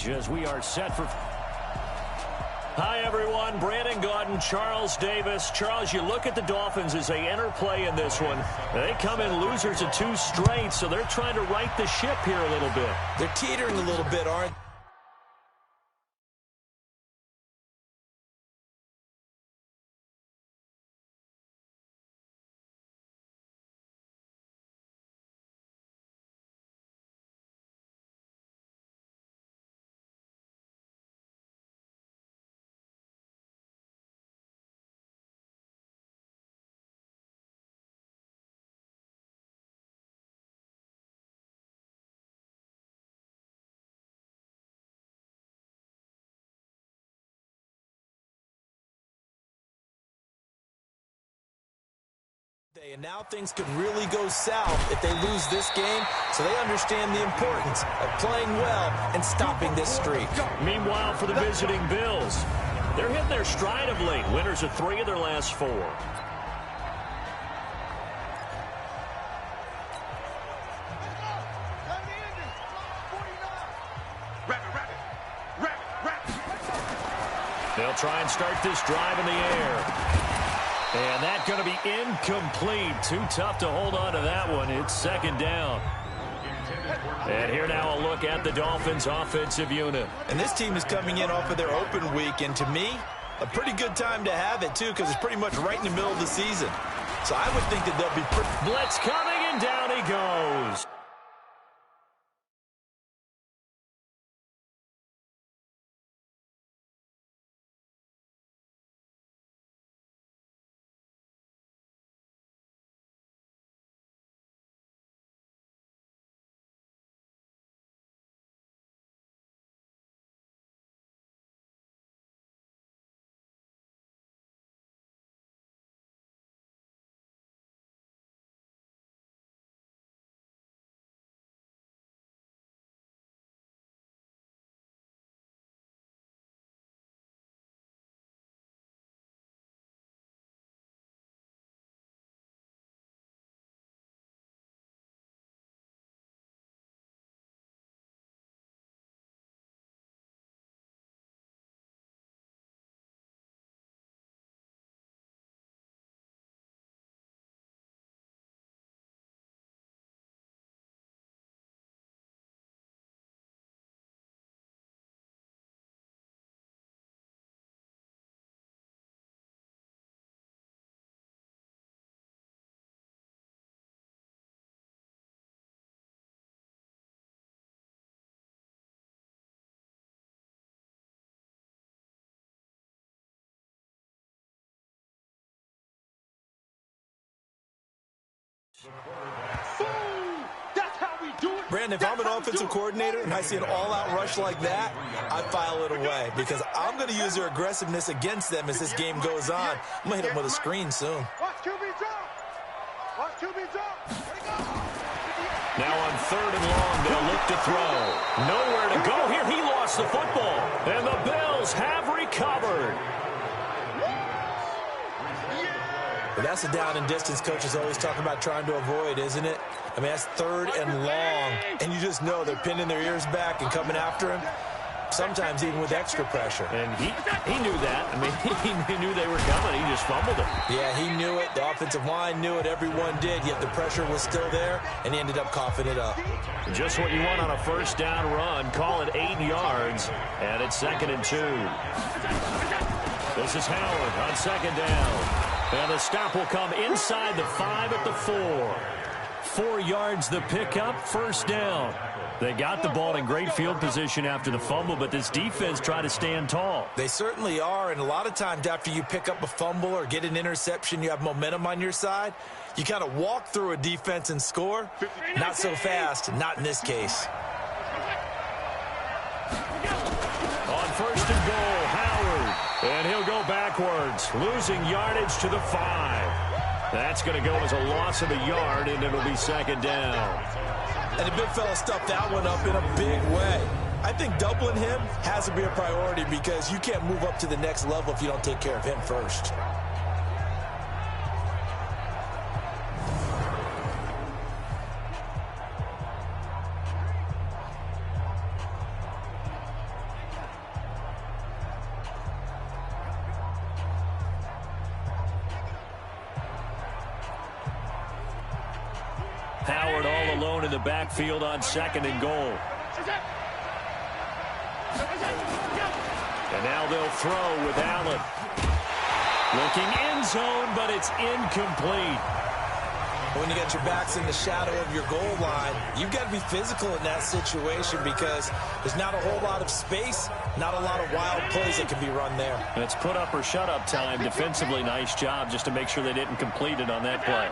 stage as we are set for... Hi, everyone. Brandon Gaudin, Charles Davis. Charles, you look at the Dolphins as they enter play in this one. They come in losers of 2 straight, so they're trying to right the ship here a little bit. They're teetering a little bit, aren't And now things could really go south if they lose this game, so they understand the importance of playing well and stopping this streak. Meanwhile, for the visiting Bills, they're hitting their stride of late. Winners of 3 of their last 4. They'll try and start this drive in the air. And that's going to be incomplete. Too tough to hold on to that one. It's 2nd down. And here now a look at the Dolphins' offensive unit. And this team is coming in off of their open week, and to me, a pretty good time to have it, too, because it's pretty much right in the middle of the season. So I would think that they'll be pretty... Blitz coming, and down he goes. Brandon, if I'm an offensive coordinator and I see an all-out rush like that, I file it away because I'm going to use their aggressiveness against them as this game goes on. I'm going to hit them with a screen soon. Watch QB drop. Watch QB drop. Now on 3rd and long, they'll look to throw. Nowhere to go here. He lost the football. And the Bills have recovered. But that's a down and distance coaches always talk about trying to avoid, isn't it? I mean, that's 3rd and long, and you just know they're pinning their ears back and coming after him, sometimes even with extra pressure. And he knew that. I mean, he knew they were coming. He just fumbled it. Yeah, he knew it. The offensive line knew it. Everyone did, yet the pressure was still there, and he ended up coughing it up. Just what you want on a 1st down run. Call it 8 yards, and it's 2nd and 2. This is Howard on 2nd down. And the stop will come inside the 5 at the 4. 4 yards the pickup, 1st down. They got the ball in great field position after the fumble, but this defense tried to stand tall. They certainly are, and a lot of times after you pick up a fumble or get an interception, you have momentum on your side. You kind of walk through a defense and score. Not so fast, not in this case. On 1st and goal, Howard. And he'll go backwards, losing yardage to the 5. That's going to go as a loss of a yard, and it'll be 2nd down. And the big fella stuffed that one up in a big way. I think doubling him has to be a priority because you can't move up to the next level if you don't take care of him first. Howard all alone in the backfield on 2nd and goal. And now they'll throw with Allen. Looking end zone, but it's incomplete. When you got your backs in the shadow of your goal line, you've got to be physical in that situation because there's not a whole lot of space, not a lot of wild plays that can be run there. And it's put up or shut up time. Defensively, nice job just to make sure they didn't complete it on that play.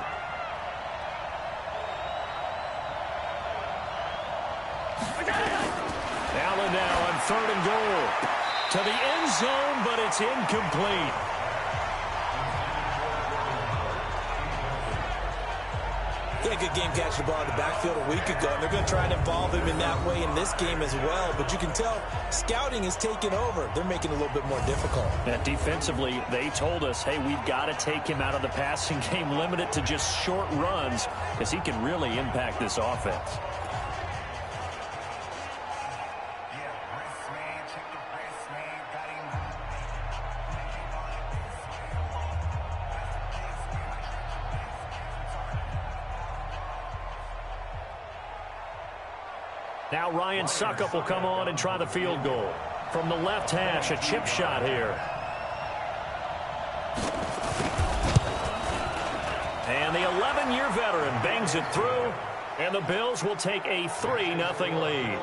Allen now on 3rd and goal. To the end zone, but it's incomplete. Yeah, good game catching the ball in the backfield a week ago, and they're going to try and involve him in that way in this game as well. But you can tell scouting is taking over. They're making it a little bit more difficult. And defensively, they told us, hey, we've got to take him out of the passing game, limit it to just short runs, because he can really impact this offense. Now Ryan Suckup will come on and try the field goal. From the left hash, a chip shot here. And the 11-year veteran bangs it through, and the Bills will take a 3-0 lead.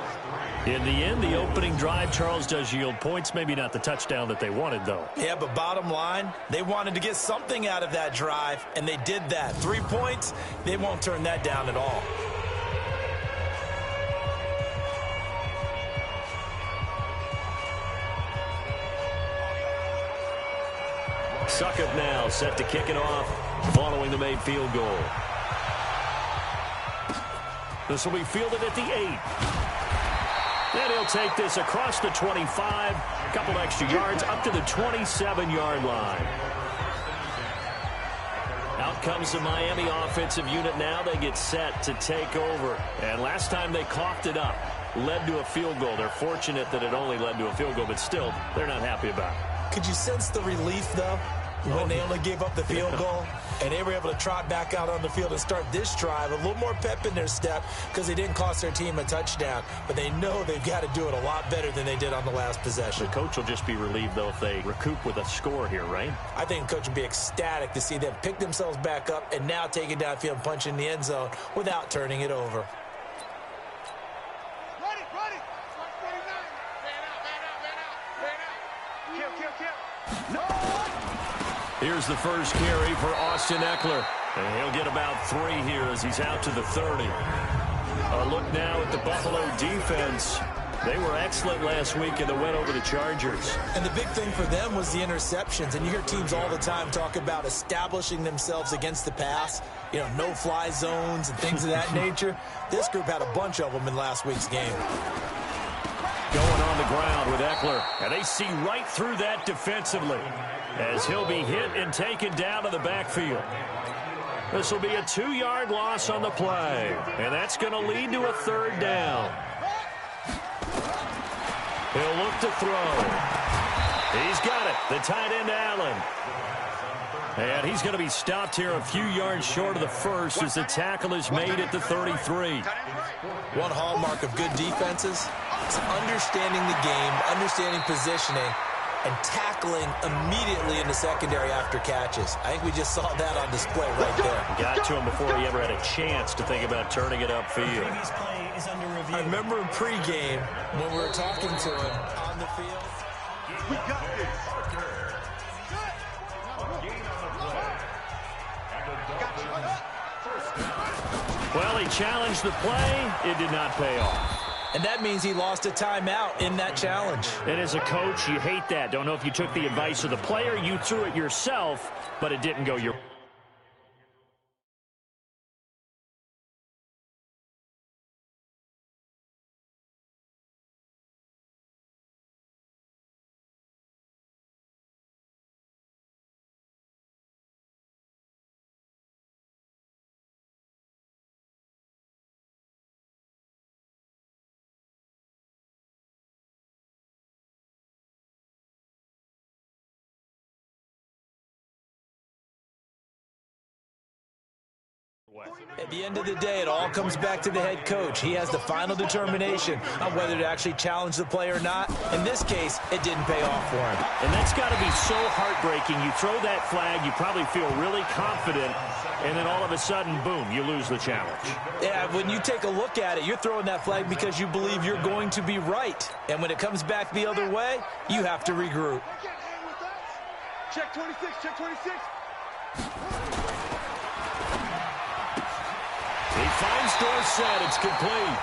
In the end, the opening drive, Charles, does yield points. Maybe not the touchdown that they wanted, though. Yeah, but bottom line, they wanted to get something out of that drive, and they did that. 3 points, they won't turn that down at all. Suckup now set to kick it off following the made field goal. This will be fielded at the 8. And he'll take this across the 25, a couple extra yards up to the 27-yard line. Out comes the Miami offensive unit now. They get set to take over. And last time they coughed it up, led to a field goal. They're fortunate that it only led to a field goal, but still, they're not happy about it. Could you sense the relief, though, when they only gave up the field goal and they were able to trot back out on the field and start this drive? A little more pep in their step because they didn't cost their team a touchdown, but they know they've got to do it a lot better than they did on the last possession. The coach will just be relieved, though, if they recoup with a score here, right? I think the coach would be ecstatic to see them pick themselves back up and now take it downfield and punch in the end zone without turning it over. Here's the first carry for Austin Eckler. And he'll get about 3 here as he's out to the 30. A look now at the Buffalo defense. They were excellent last week in the win over the Chargers. And the big thing for them was the interceptions. And you hear teams all the time talk about establishing themselves against the pass. You know, no-fly zones and things of that nature. This group had a bunch of them in last week's game. Going on the ground with Eckler. And they see right through that defensively, as he'll be hit and taken down to the backfield. This will be a 2-yard loss on the play, and that's going to lead to a 3rd down. He'll look to throw. He's got it. The tight end, Allen. And he's going to be stopped here a few yards short of the first as the tackle is made at the 33. One hallmark of good defenses is understanding the game, understanding positioning, and tackling immediately in the secondary after catches. I think we just saw that on display right there. Got to him before he ever had a chance to think about turning it upfield. I remember in pregame when we were talking to him on the field. We got this. Well, he challenged the play. It did not pay off. And that means he lost a timeout in that challenge. And as a coach, you hate that. Don't know if you took the advice of the player, you threw it yourself, but it didn't go your way. At the end of the day, it all comes back to the head coach. He has the final determination on whether to actually challenge the play or not. In this case, it didn't pay off for him. And that's got to be so heartbreaking. You throw that flag, you probably feel really confident, and then all of a sudden, boom, you lose the challenge. Yeah, when you take a look at it, you're throwing that flag because you believe you're going to be right. And when it comes back the other way, you have to regroup. Check 26, check 26. He finds Dorsett. It's complete.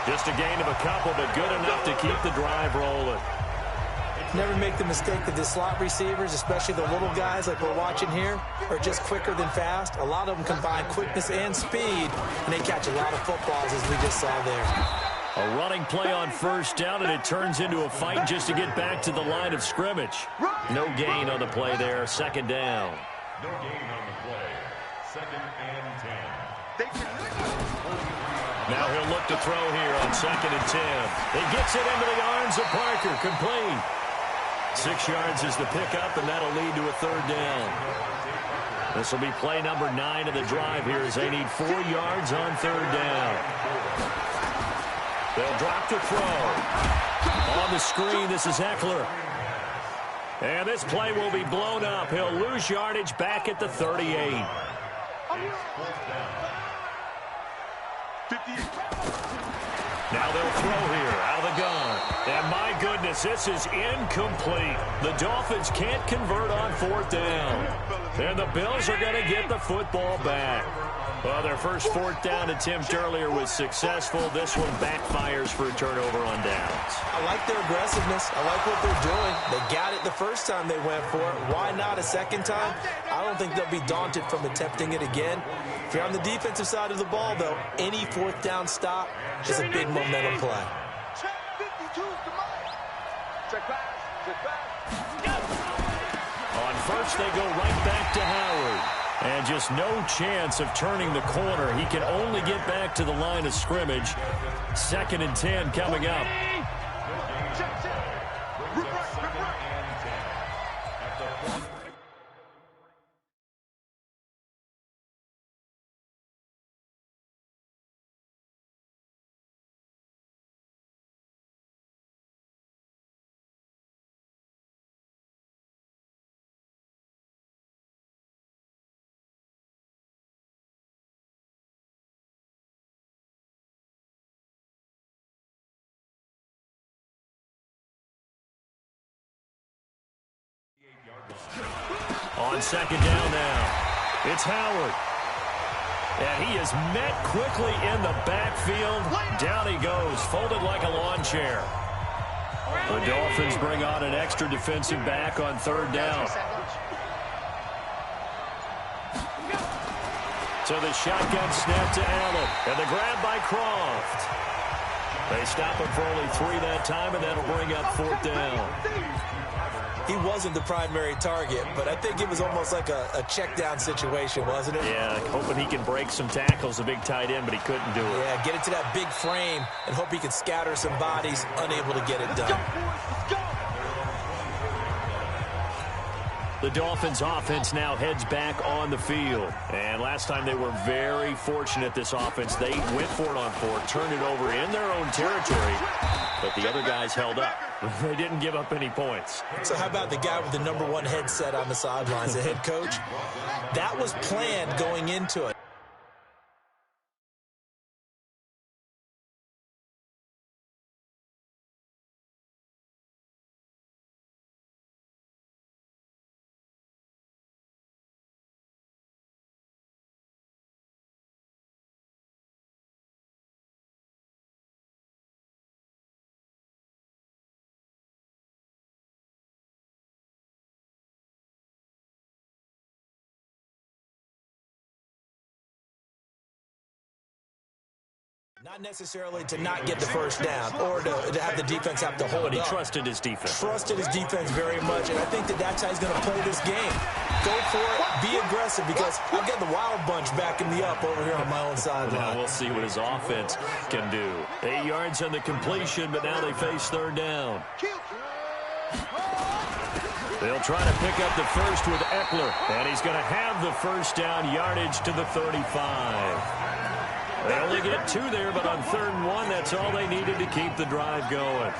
Just a gain of a couple, but good enough to keep the drive rolling. Never make the mistake that the slot receivers, especially the little guys like we're watching here, are just quicker than fast. A lot of them combine quickness and speed, and they catch a lot of footballs, as we just saw there. A running play on first down, and it turns into a fight just to get back to the line of scrimmage. No gain on the play there. Second down. No gain on the play. Second and 10. Now he'll look to throw here on 2nd and 10. He gets it into the arms of Parker. Complete. 6 yards is the pickup, and that'll lead to a 3rd down. This will be play number 9 of the drive here as they need 4 yards on 3rd down. They'll drop to throw. On the screen, this is Eckler. And this play will be blown up. He'll lose yardage back at the 38. Now they'll throw here out of the gun. And my goodness, this is incomplete. The Dolphins can't convert on 4th down. And the Bills are going to get the football back. Well, their first 4th down attempt earlier was successful. This one backfires for a turnover on downs. I like their aggressiveness. I like what they're doing. They got it the first time they went for it. Why not a second time? I don't think they'll be daunted from attempting it again. If you're on the defensive side of the ball, though, any 4th down stop is a big momentum play. Check 52 is the money. Check back. Check back. On first, they go right back to Howard. And just no chance of turning the corner. He can only get back to the line of scrimmage. 2nd and 10 coming up. Check, check. Rip right, rip right. On 2nd down now, it's Howard. And he is met quickly in the backfield. Down he goes, folded like a lawn chair. The Dolphins bring on an extra defensive back on 3rd down. So the shotgun snap to Allen, and the grab by Croft. They stop him for only 3 that time, and that'll bring up 4th down. He wasn't the primary target, but I think it was almost like a check down situation, wasn't it? Yeah, hoping he can break some tackles, a big tight end, but he couldn't do it. Yeah, get into that big frame and hope he can scatter some bodies, unable to get it done. The Dolphins offense now heads back on the field. And last time they were very fortunate, this offense. They went for it on 4, turned it over in their own territory, but the other guys held up. They didn't give up any points. So how about the guy with the #1 headset on the sidelines, the head coach? That was planned going into it. Not necessarily to not get the first down or to have the defense have to hold But he up. trusted his defense. Trusted his defense very much, and I think that's how he's going to play this game. Go for it, be aggressive, because I've got the wild bunch backing me up over here on my own sideline. Now we'll see what his offense can do. 8 yards on the completion, but now they face 3rd down. They'll try to pick up the first with Eckler, and he's going to have the first down yardage to the 35. They only get 2 there, but on 3rd and 1, that's all they needed to keep the drive going.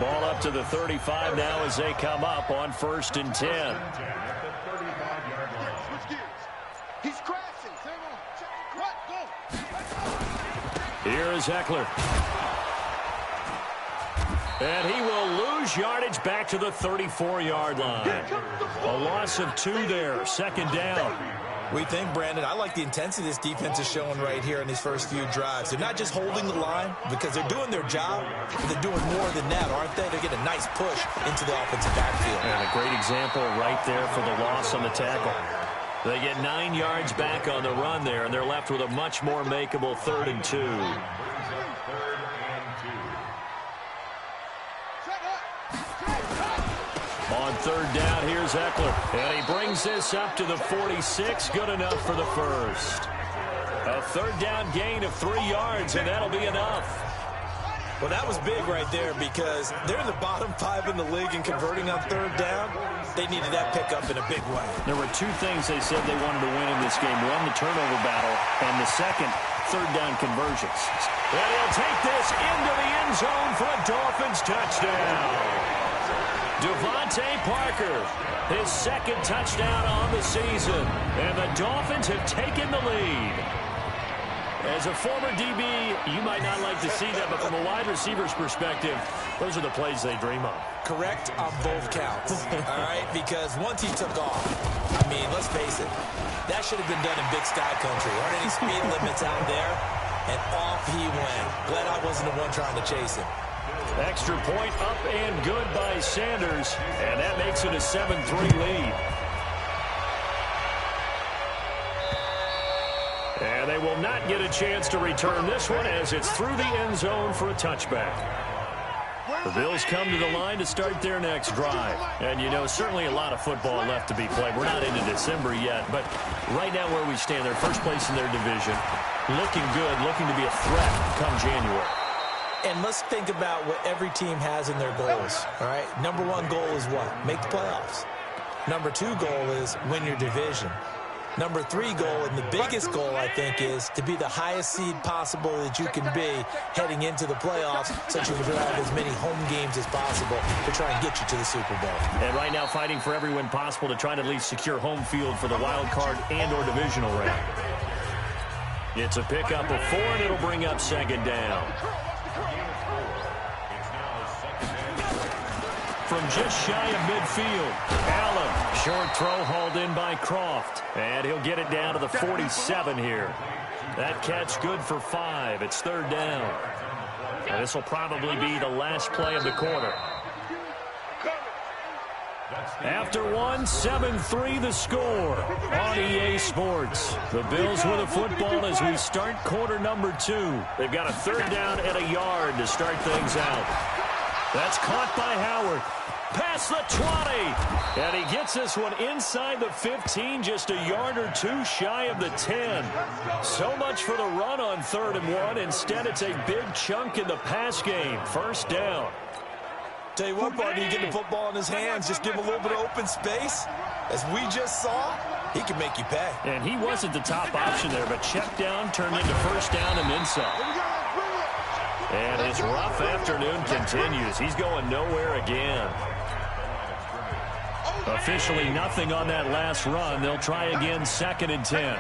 Ball up to the 35 now as they come up on 1st and 10. He's crashing. Here is Eckler. And he will lose yardage back to the 34-yard line. A loss of 2 there, 2nd down. We think, Brandon, I like the intensity this defense is showing right here in these first few drives. They're not just holding the line because they're doing their job, but they're doing more than that, aren't they? They're getting a nice push into the offensive backfield. And a great example right there for the loss on the tackle. They get 9 yards back on the run there, and they're left with a much more makeable 3rd and 2. On 3rd down, here's Eckler. And he brings this up to the 46. Good enough for the first. A 3rd down gain of 3 yards, and that'll be enough. Well, that was big right there because they're in the bottom 5 in the league and converting on 3rd down. They needed that pickup in a big way. There were 2 things they said they wanted to win in this game. One, the turnover battle, and the second, 3rd down conversions. And he'll take this into the end zone for a Dolphins touchdown. Devontae Parker, his 2nd touchdown on the season. And the Dolphins have taken the lead. As a former DB, you might not like to see that, but from a wide receiver's perspective, those are the plays they dream of. Correct on both counts, all right? Because once he took off, I mean, let's face it, that should have been done in Big Sky Country. Aren't any speed limits out there? And off he went. Glad I wasn't the one trying to chase him. Extra point up and good by Sanders, and that makes it a 7-3 lead. And they will not get a chance to return this one as it's through the end zone for a touchback. The Bills come to the line to start their next drive. And, you know, certainly a lot of football left to be played. We're not into December yet, but right now where we stand, they're first place in their division, looking good, looking to be a threat come January. And let's think about what every team has in their goals, all right? Number 1 goal is what? Make the playoffs. Number 2 goal is win your division. Number 3 goal, and the biggest goal, I think, is to be the highest seed possible that you can be heading into the playoffs so that you can have as many home games as possible to try and get you to the Super Bowl. And right now fighting for every win possible to try to at least secure home field for the wild card and or divisional round. It's a pickup of 4, and it'll bring up 2nd down. From just shy of midfield, Allen, short throw hauled in by Croft, and he'll get it down to the 47 here. That catch good for 5. It's 3rd down. And this will probably be the last play of the quarter. After 1, 7-3 the score on EA Sports. The Bills with a football as we start quarter number 2. They've got a 3rd down and a yard to start things out. That's caught by Howard. Past the 20. And he gets this one inside the 15, just a yard or 2 shy of the 10. So much for the run on 3rd and 1. Instead, it's a big chunk in the pass game. 1st down. Tell you what, partner, you get the football in his hands, just give him a little bit of open space. As we just saw, he can make you pay. And he wasn't the top option there, but check down turned into 1st down and then some. And his rough afternoon continues. He's going nowhere again. Officially nothing on that last run. They'll try again 2nd and 10.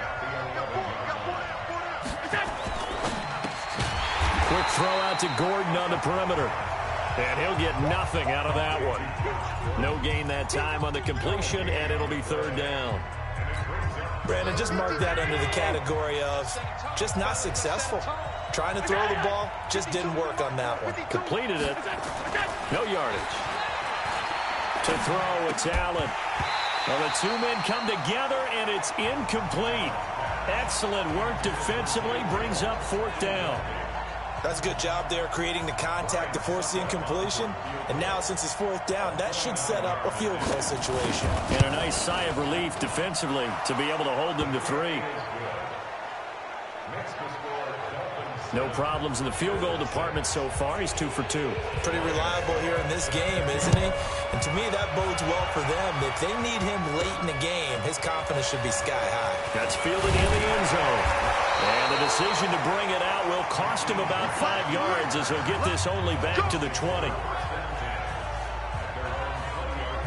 Quick throw out to Gordon on the perimeter. And he'll get nothing out of that one. No gain that time on the completion, and it'll be 3rd down. Brandon, just mark that under the category of just not successful. Trying to throw the ball, just didn't work on that one. Completed it. No yardage. To throw, it's Allen. Well, the 2 men come together, and it's incomplete. Excellent work defensively, brings up 4th down. That's a good job there, creating the contact to force the incompletion. And now, since it's 4th down, that should set up a field goal situation. And a nice sigh of relief defensively to be able to hold them to 3. No problems in the field goal department so far. He's 2 for 2. Pretty reliable here in this game, isn't he? And to me, that bodes well for them. If they need him late in the game, his confidence should be sky high. That's fielded in the end zone. And the decision to bring it out will cost him about 5 yards as he'll get this only back to the 20.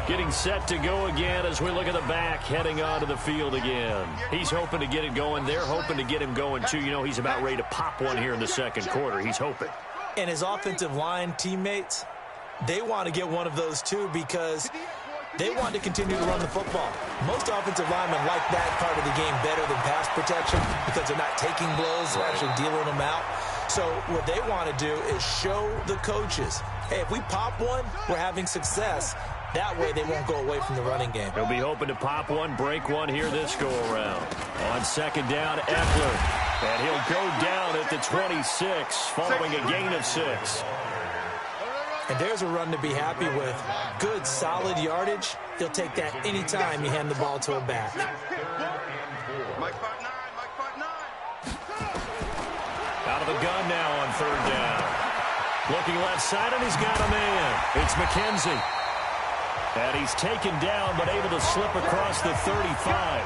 Getting set to go again as we look at the back, heading onto the field again. He's hoping to get it going. They're hoping to get him going, too. You know, he's about ready to pop one here in the second quarter. He's hoping. And his offensive line teammates, they want to get one of those, too, because they want to continue to run the football. Most offensive linemen like that part of the game better than pass protection because they're not taking blows, they're actually dealing them out. So what they want to do is show the coaches, hey, if we pop one, we're having success. That way they won't go away from the running game. He'll be hoping to pop one, break one here this go-around. On second down, Eckler. And he'll go down at the 26 following a gain of 6. And there's a run to be happy with. Good, solid yardage. He'll take that anytime you hand the ball to a back. Out of the gun now on third down. Looking left side, and he's got a man. It's McKenzie. And he's taken down, but able to slip across the 35.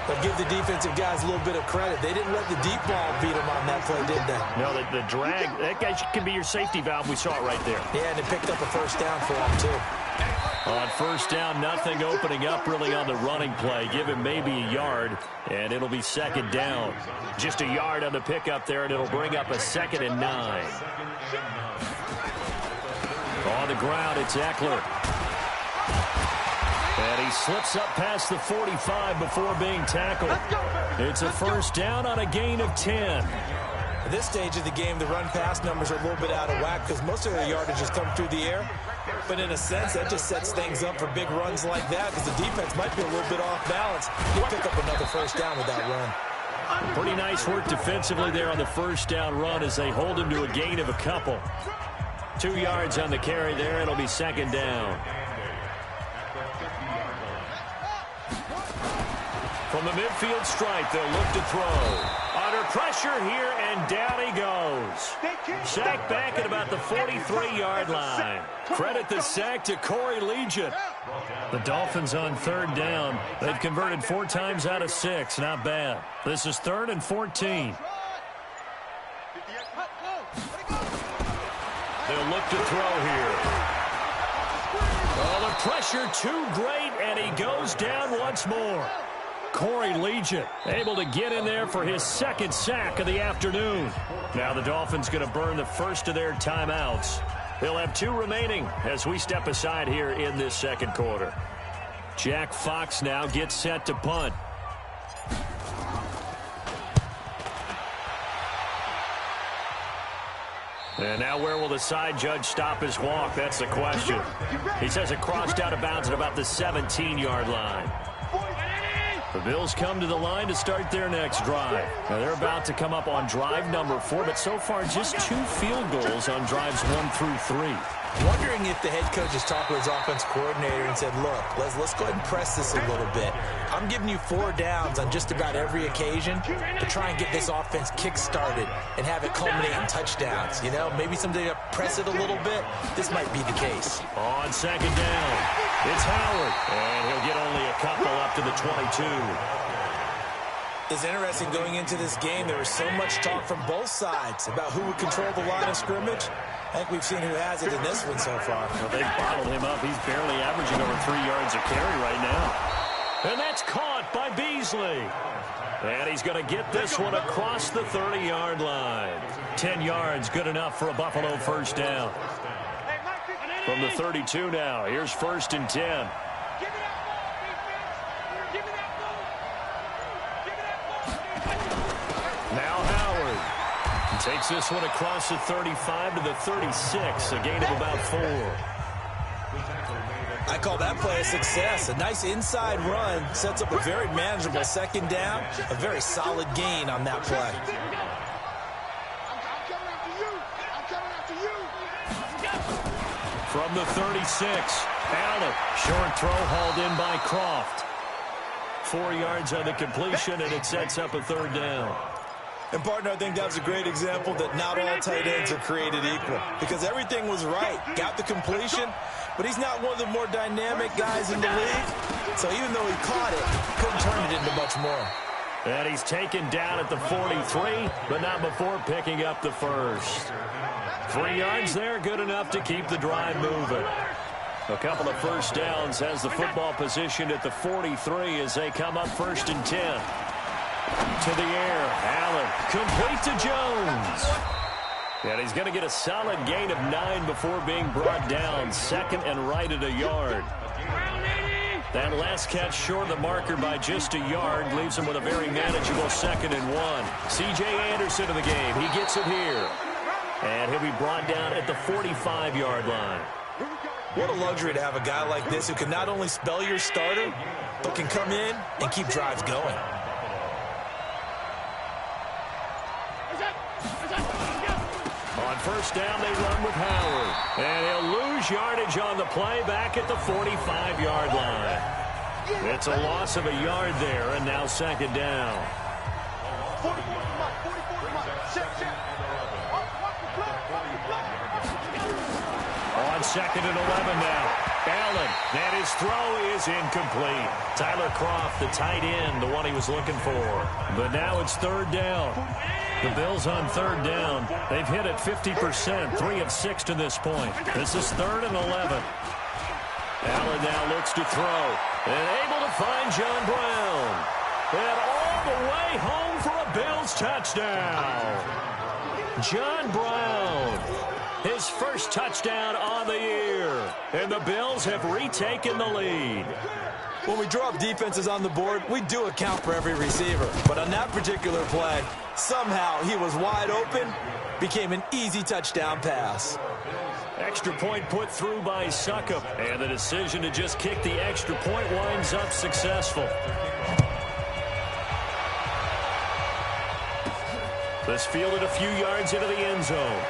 But give the defensive guys a little bit of credit. They didn't let the deep ball beat them on that play, did they? No, the drag, that guy can be your safety valve. We saw it right there. Yeah, and it picked up a first down for him, too. On first down, nothing opening up really on the running play. Give him maybe a yard, and it'll be second down. Just a yard on the pickup there, and it'll bring up a 2nd and 9. On the ground, it's Eckler. And he slips up past the 45 before being tackled. It's a first down on a gain of 10. At this stage of the game, the run-pass numbers are a little bit out of whack because most of their yardage has come through the air. But in a sense, that just sets things up for big runs like that because the defense might be a little bit off balance. He'll pick up another first down with that run. Pretty nice work defensively there on the first down run as they hold him to a gain of a couple. 2 yards on the carry there. It'll be second down. From the midfield stripe, they'll look to throw. Under pressure here, and down he goes. Sack back at about the 43-yard line. Credit the sack to Corey Legion. The Dolphins on third down. They've converted 4 times out of 6. Not bad. This is 3rd and 14. They'll look to throw here. Oh, the pressure too great, and he goes down once more. Corey Legion able to get in there for his 2nd sack of the afternoon. Now the Dolphins going to burn the first of their timeouts. They'll have 2 remaining as we step aside here in this second quarter. Jack Fox now gets set to punt. And now where will the side judge stop his walk? That's the question. He says it crossed out of bounds at about the 17-yard line. The Bills come to the line to start their next drive. Now they're about to come up on drive number 4, but so far just 2 field goals on drives 1 through 3. Wondering if the head coach has talked with his offense coordinator and said, look, let's go ahead and press this a little bit. I'm giving you 4 downs on just about every occasion to try and get this offense kick-started and have it culminate in touchdowns. You know, maybe someday to press it a little bit. This might be the case. On second down, it's Howard, and he'll get only a couple up to the 22. It's interesting going into this game. There was so much talk from both sides about who would control the line of scrimmage. I think we've seen who has it in this one so far. Well, they've bottled him up. He's barely averaging over 3 yards a carry right now. And that's caught by Beasley. And he's going to get this one across the 30-yard line. 10 yards, good enough for a Buffalo first down. From the 32 now, here's 1st and 10. Now Howard takes this one across the 35 to the 36, a gain of about 4. I call that play a success. A nice inside run sets up a very manageable second down, a very solid gain on that play. From the 36, Allen, short throw hauled in by Croft. 4 yards on the completion, and it sets up a third down. And, partner, I think that was a great example that not all tight ends are created equal because everything was right. Got the completion, but he's not one of the more dynamic guys in the league. So even though he caught it, couldn't turn it into much more. And he's taken down at the 43, but not before picking up the first. 3 yards there, good enough to keep the drive moving. A couple of first downs has the football positioned at the 43 as they come up 1st and 10. To the air, Allen, complete to Jones. And he's going to get a solid gain of 9 before being brought down. 2nd and right at a yard. That last catch short of the marker by just a yard leaves him with a very manageable 2nd and 1. C.J. Anderson in the game. He gets it here. And he'll be brought down at the 45-yard line. What a luxury to have a guy like this who can not only spell your starter, but can come in and keep drives going. On first down, they run with Howard. And he'll lose yardage on the play back at the 45-yard line. It's a loss of a yard there, and now 2nd down. On 2nd and 11 now. Allen, and his throw is incomplete. Tyler Kroft, the tight end, the one he was looking for. But now it's 3rd down. The Bills on 3rd down. They've hit it 50%, 3 of 6 to this point. This is 3rd and 11. Allen now looks to throw. And able to find John Brown. And all the way home for a Bills touchdown. John Brown. His first touchdown on the year. And the Bills have retaken the lead. When we draw up defenses on the board, we do account for every receiver. But on that particular play, somehow he was wide open, became an easy touchdown pass. Extra point put through by Succop. And the decision to just kick the extra point winds up successful. This fielded a few yards into the end zone.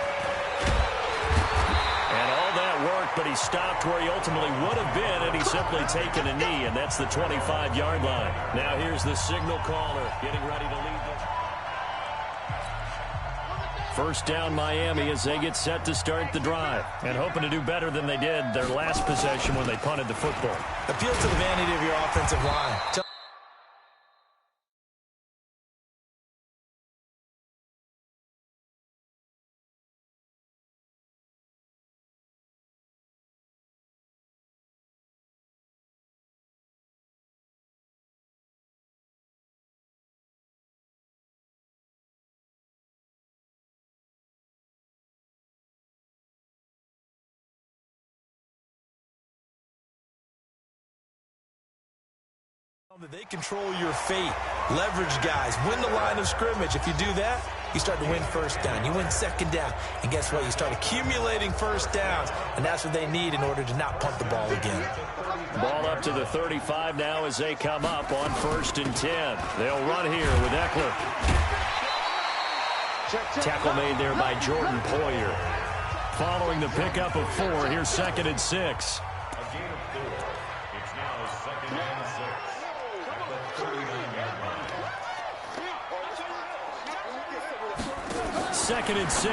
And all that work, but he stopped where he ultimately would have been had he simply taken a knee, and that's the 25-yard line. Now here's the signal caller getting ready to lead this. First down Miami as they get set to start the drive and hoping to do better than they did their last possession when they punted the football. Appeal to the vanity of your offensive line. That they control your fate, leverage guys, win the line of scrimmage. If you do that, you start to win first down. You win 2nd down. And guess what? You start accumulating first downs, and that's what they need in order to not punt the ball again. Ball up to the 35 now as they come up on 1st and 10. They'll run here with Eckler. Tackle made there by Jordan Poyer. Following the pickup of 4, here's 2nd and 6. 2nd and 6.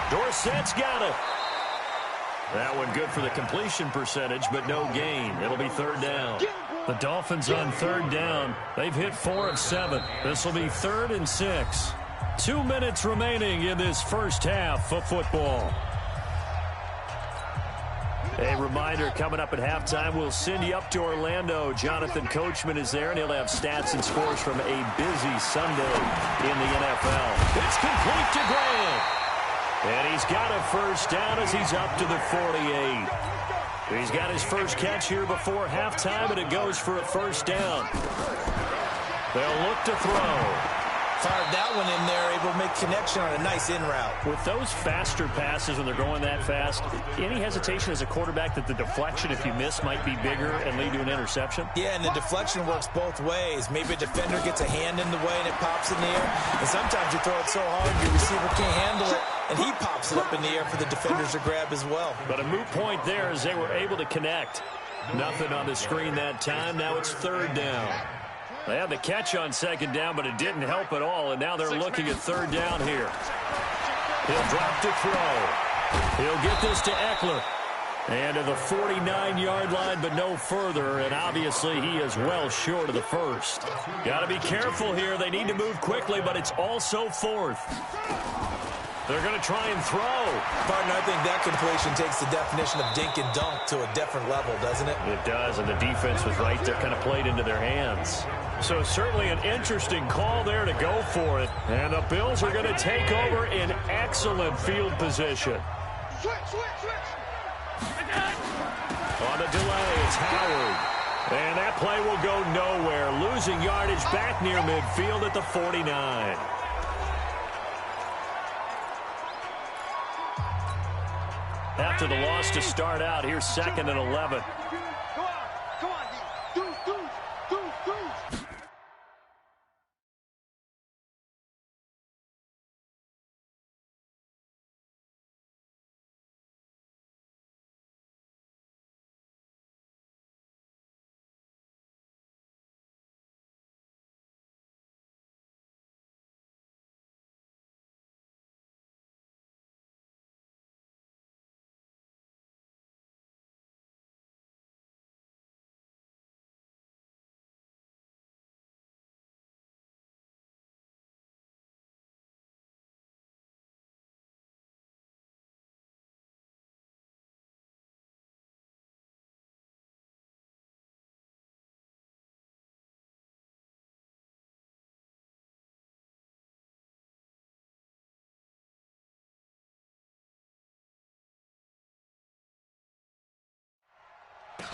Dorsett's got it. That one good for the completion percentage, but no gain. It'll be 3rd down. The Dolphins on 3rd down. They've hit 4 of 7. This will be 3rd and 6. 2 minutes remaining in this first half of football. A reminder, coming up at halftime, we'll send you up to Orlando. Jonathan Coachman is there, and he'll have stats and scores from a busy Sunday in the NFL. It's complete to Grant. And he's got a first down as he's up to the 48. He's got his first catch here before halftime, and it goes for a first down. They'll look to throw. Fired that one in there, able to make connection on a nice in route. With those faster passes when they're going that fast, any hesitation as a quarterback that the deflection, if you miss, might be bigger and lead to an interception? Yeah, and the deflection works both ways. Maybe a defender gets a hand in the way and it pops in the air. And sometimes you throw it so hard your receiver can't handle it, and he pops it up in the air for the defenders to grab as well. But a moot point there as they were able to connect. Nothing on the screen that time. Now it's 3rd down. They had the catch on second down, but it didn't help at all, and now they're looking at third down here. He'll drop to throw. He'll get this to Eckler. And to the 49-yard line, but no further, and obviously he is well short of the first. Got to be careful here. They need to move quickly, but it's also fourth. They're going to try and throw. Partner, I think that completion takes the definition of dink and dunk to a different level, doesn't it? It does, and the defense was right there, kind of played into their hands. So certainly an interesting call there to go for it. And the Bills are going to take over in excellent field position. Switch. On the delay, it's Howard. And that play will go nowhere. Losing yardage back near midfield at the 49. After the loss to start out, here's 2nd and 11. Come on, dude.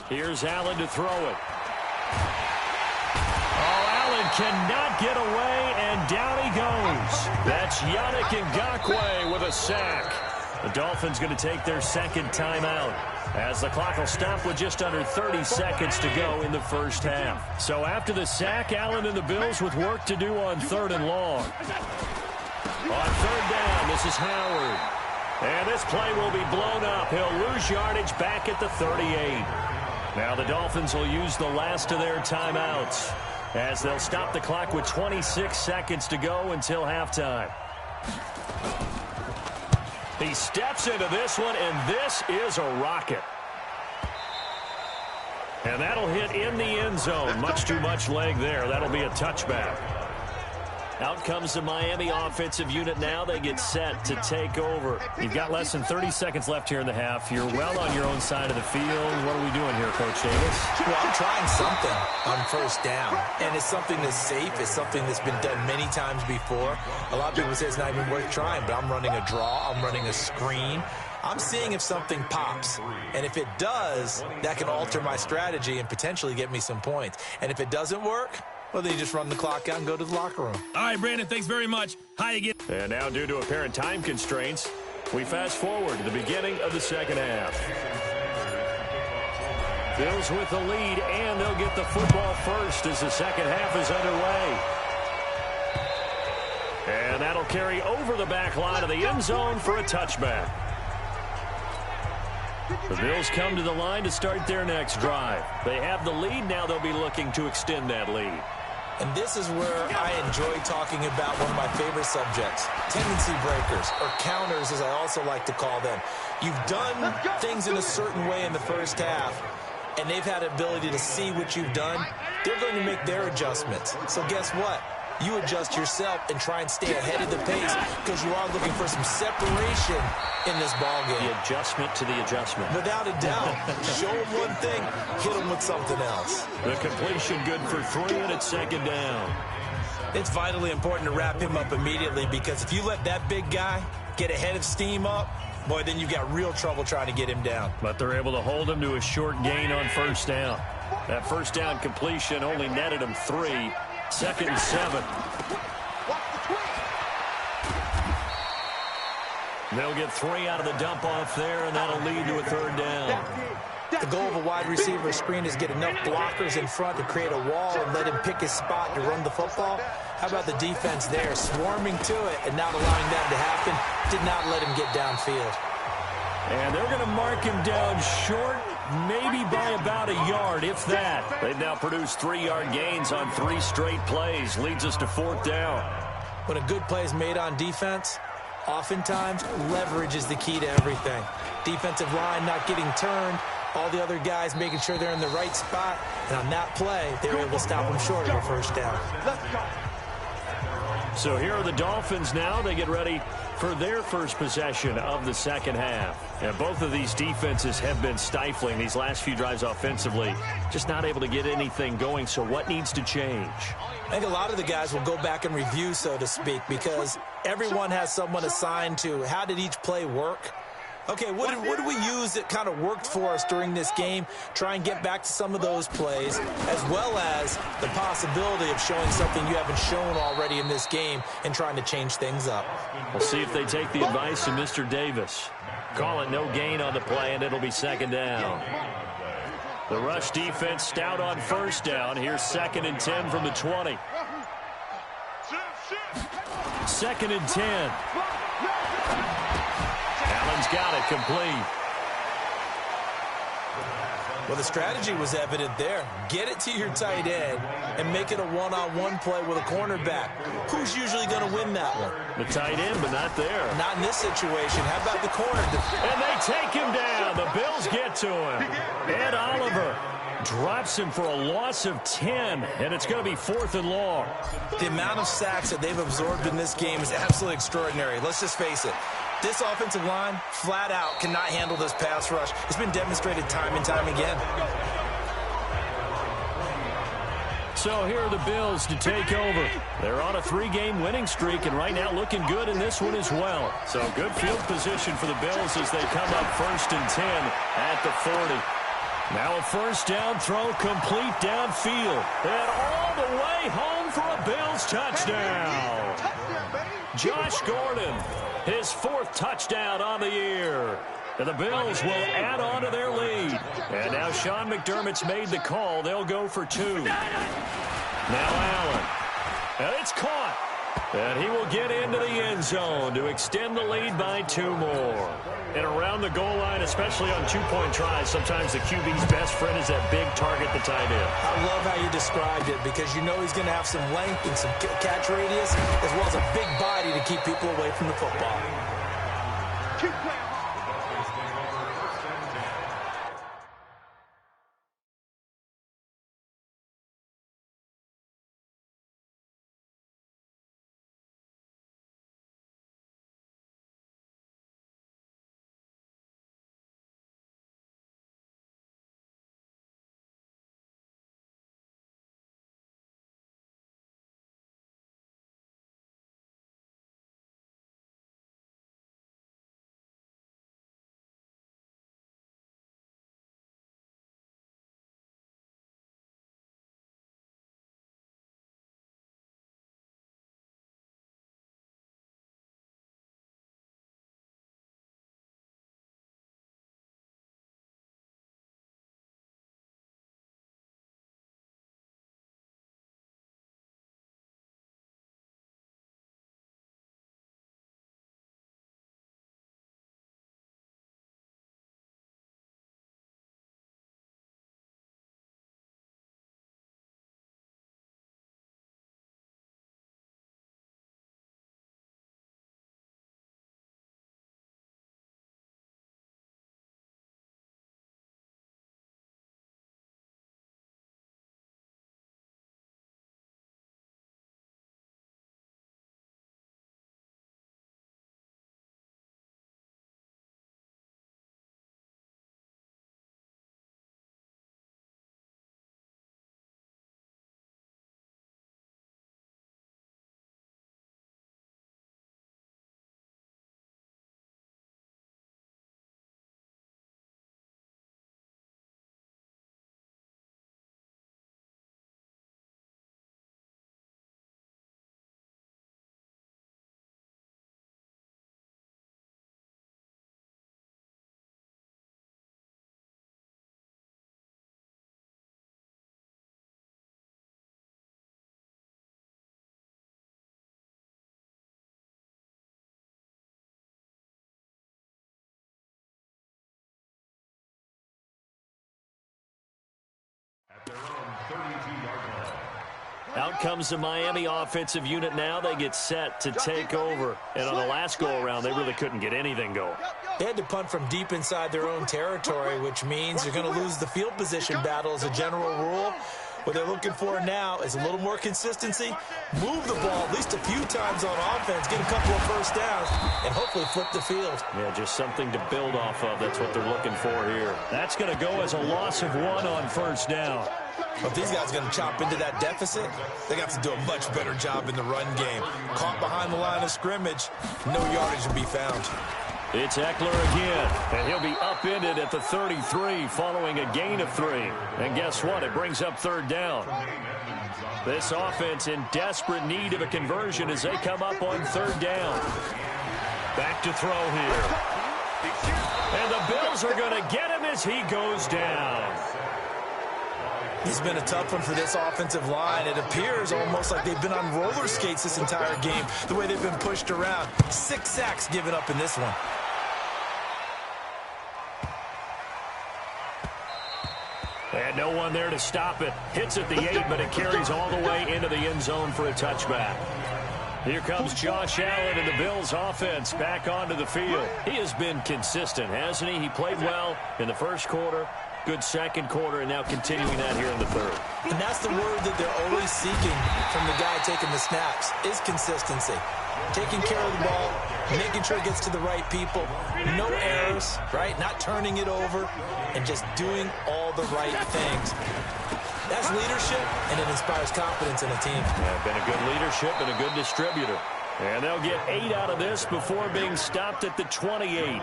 Here's Allen to throw it. Oh, Allen cannot get away, and down he goes. That's Yannick Ngakoue with a sack. The Dolphins going to take their second timeout as the clock will stop with just under 30 seconds to go in the first half. So after the sack, Allen and the Bills with work to do on 3rd and long. On 3rd down, this is Howard. And this play will be blown up. He'll lose yardage back at the 38. Now the Dolphins will use the last of their timeouts as they'll stop the clock with 26 seconds to go until halftime. He steps into this one, and this is a rocket. And that'll hit in the end zone. Much too much leg there. That'll be a touchback. Out comes the Miami offensive unit now. They get set to take over. You've got less than 30 seconds left here in the half. You're well on your own side of the field. What are we doing here, Coach Davis? Well, I'm trying something on first down, and it's something that's safe. It's something that's been done many times before. A lot of people say it's not even worth trying, but I'm running a draw. I'm running a screen. I'm seeing if something pops, and if it does, that can alter my strategy and potentially get me some points. And if it doesn't work, well, then you just run the clock out and go to the locker room. All right, Brandon, thanks very much. Hi again. And now, due to apparent time constraints, we fast forward to the beginning of the second half. Bills with the lead, and they'll get the football first as the second half is underway. And that'll carry over the back line of the end zone for a touchback. The Bills come to the line to start their next drive. They have the lead. Now they'll be looking to extend that lead. And this is where I enjoy talking about one of my favorite subjects, tendency breakers, or counters as I also like to call them. You've done things in a certain way in the first half, and they've had the ability to see what you've done. They're going to make their adjustments. So guess what? You adjust yourself and try and stay ahead of the pace because you are looking for some separation in this ballgame. The adjustment to the adjustment. Without a doubt. Show them one thing, hit them with something else. The completion good for 3, and it's second down. It's vitally important to wrap him up immediately because if you let that big guy get ahead of steam up, boy, then you've got real trouble trying to get him down. But they're able to hold him to a short gain on first down. That first down completion only netted him 3. 2nd and 7. They'll get 3 out of the dump off there, and that'll lead to a 3rd down. The goal of a wide receiver screen is get enough blockers in front to create a wall and let him pick his spot to run the football. How about the defense there, swarming to it and not allowing that to happen? Did not let him get downfield. And they're going to mark him down short, maybe by about a yard, if that. They've now produced 3-yard gains on 3 straight plays. Leads us to 4th down. When a good play is made on defense, oftentimes leverage is the key to everything. Defensive line not getting turned, all the other guys making sure they're in the right spot. And on that play, they were able to stop them short of a first down. So here are the Dolphins now. They get ready for their first possession of the second half. And both of these defenses have been stifling these last few drives offensively. Just not able to get anything going. So what needs to change? I think a lot of the guys will go back and review, so to speak, because everyone has someone assigned to how did each play work. Okay, what did we use that kind of worked for us during this game? Try and get back to some of those plays, as well as the possibility of showing something you haven't shown already in this game and trying to change things up. We'll see if they take the advice of Mr. Davis. Call it no gain on the play, and it'll be 2nd down. The rush defense stout on 1st down. Here's 2nd and 10 from the 20. 2nd and 10. Allen's got it complete. Well, the strategy was evident there. Get it to your tight end and make it a one-on-one play with a cornerback. Who's usually going to win that one? The tight end, but not there. Not in this situation. How about the corner? And they take him down. The Bills get to him. Ed Oliver drops him for a loss of 10, and it's going to be 4th and long. The amount of sacks that they've absorbed in this game is absolutely extraordinary. Let's just face it. This offensive line, flat out, cannot handle this pass rush. It's been demonstrated time and time again. So here are the Bills to take over. They're on a 3-game winning streak, and right now looking good in this one as well. So good field position for the Bills as they come up 1st and 10 at the 40. Now a 1st down throw complete downfield. And all the way home for a Bills touchdown. Josh Gordon, his 4th touchdown on the year. And the Bills will add on to their lead. And now Sean McDermott's made the call. They'll go for 2. Now Allen. And it's caught. And he will get into the end zone to extend the lead by 2 more. And around the goal line, especially on 2-point tries, sometimes the QB's best friend is that big target, the tight end. I love how you described it because you know he's going to have some length and some catch radius as well as a big body to keep people away from the football. Keep playing. Out comes the Miami offensive unit now. They get set to take over. And on the last go-around, they really couldn't get anything going. They had to punt from deep inside their own territory, which means you're going to lose the field position battle as a general rule. What they're looking for now is a little more consistency, move the ball at least a few times on offense, get a couple of first downs, and hopefully flip the field. Yeah, just something to build off of. That's what they're looking for here. That's going to go as a loss of 1 on first down. But these guys are going to chop into that deficit. They got to do a much better job in the run game. Caught behind the line of scrimmage, no yardage to be found. It's Eckler again, and he'll be upended at the 33 following a gain of 3. And guess what? It brings up third down. This offense in desperate need of a conversion as they come up on third down. Back to throw here. And the Bills are going to get him as he goes down. It's been a tough one for this offensive line. It appears almost like they've been on roller skates this entire game, the way they've been pushed around. 6 sacks given up in this one. And no one there to stop it. Hits at the 8, but it carries all the way into the end zone for a touchback. Here comes Josh Allen and the Bills offense back onto the field. He has been consistent, hasn't he? He played well in the first quarter, good second quarter, and now continuing that here in the third. And that's the word that they're always seeking from the guy taking the snaps, is consistency. Taking care of the ball, making sure it gets to the right people, no errors, right? Not turning it over, and just doing all the right things. That's leadership, and it inspires confidence in a team. Yeah, been a good leadership and a good distributor. And they'll get 8 out of this before being stopped at the 28.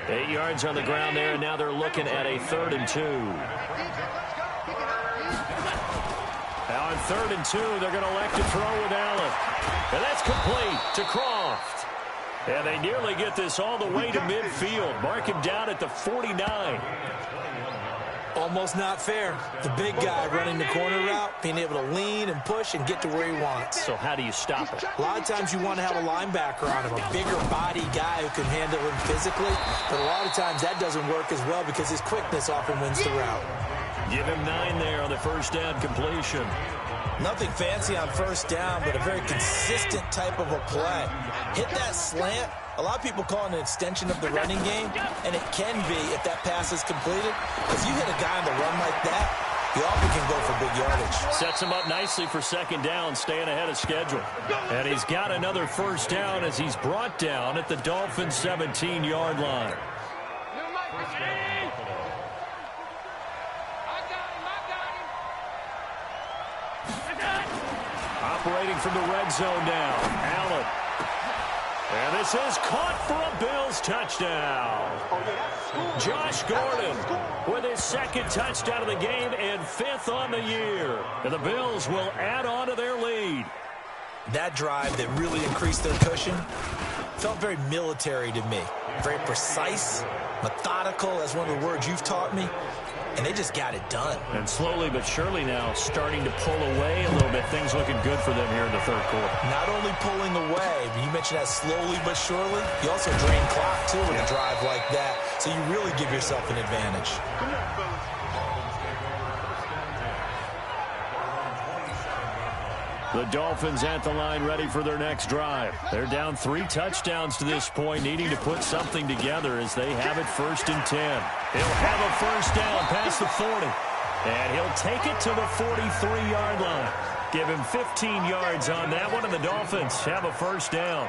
8 yards on the ground there, and now they're looking at a 3rd and 2. Now on 3rd and 2, they're going to elect to throw with Allen. And that's complete to Croft. And they nearly get this all the way to midfield. Mark him down at the 49. Almost not fair. The big guy running the corner route, being able to lean and push and get to where he wants. So how do you stop it? A lot of times you want to have a linebacker on him, a bigger body guy who can handle him physically. But a lot of times that doesn't work as well because his quickness often wins the route. Give him 9 there on the first down completion. Nothing fancy on first down, but a very consistent type of a play. Hit that slant. A lot of people call it an extension of the running game, and it can be if that pass is completed. If you hit a guy on the run like that, he often can go for big yardage. Sets him up nicely for second down, staying ahead of schedule. And he's got another first down as he's brought down at the Dolphins' 17-yard line. Operating from the red zone now, Allen. And this is caught for a Bills touchdown. Josh Gordon with his 2nd touchdown of the game and 5th on the year. And the Bills will add on to their lead. That drive that really increased their cushion felt very military to me. Very precise, methodical, that's one of the words you've taught me. And they just got it done. And slowly but surely now starting to pull away a little bit. Things looking good for them here in the third quarter. Not only pulling away, but you mentioned that slowly but surely. You also drain clock, too, with a drive like that. So you really give yourself an advantage. The Dolphins at the line ready for their next drive. They're down 3 touchdowns to this point, needing to put something together as they have it 1st and 10. He'll have a first down past the 40. And he'll take it to the 43-yard line. Give him 15 yards on that one, and the Dolphins have a first down.